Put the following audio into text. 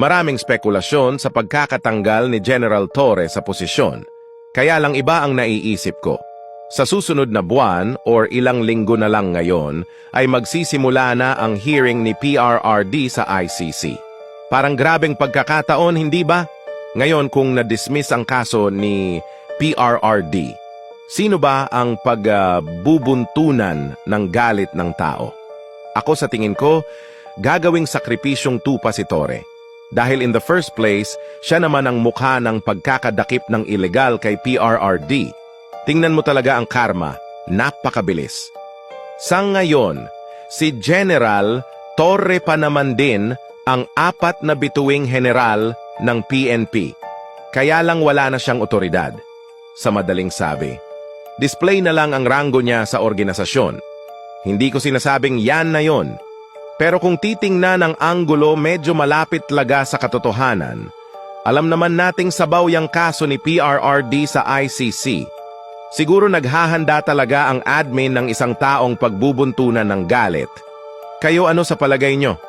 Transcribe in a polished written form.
Maraming spekulasyon sa pagkakatanggal ni General Torre sa posisyon. Kaya lang iba ang naiisip ko. Sa susunod na buwan or ilang linggo na lang ngayon ay magsisimula na ang hearing ni PRRD sa ICC. Parang grabeng pagkakataon, hindi ba? Ngayon kung na-dismiss ang kaso ni PRRD, sino ba ang pagbubuntunan ng galit ng tao? Ako sa tingin ko, gagawing sakripisyong tupa si Torre. Dahil in the first place, siya naman ang mukha ng pagkakadakip ng ilegal kay PRRD. Tingnan mo talaga ang karma, napakabilis. Sa ngayon, si General Torre pa naman din ang 4 na bituing general ng PNP. Kaya lang wala na siyang otoridad. Sa madaling sabi, display na lang ang ranggo niya sa organisasyon. Hindi ko sinasabing yan na yon. Pero kung titingnan ang anggulo medyo malapit talaga sa katotohanan, alam naman nating sabaw yung kaso ni PRRD sa ICC. Siguro naghahanda talaga ang admin ng isang taong pagbubuntunan ng galit. Kayo ano sa palagay nyo?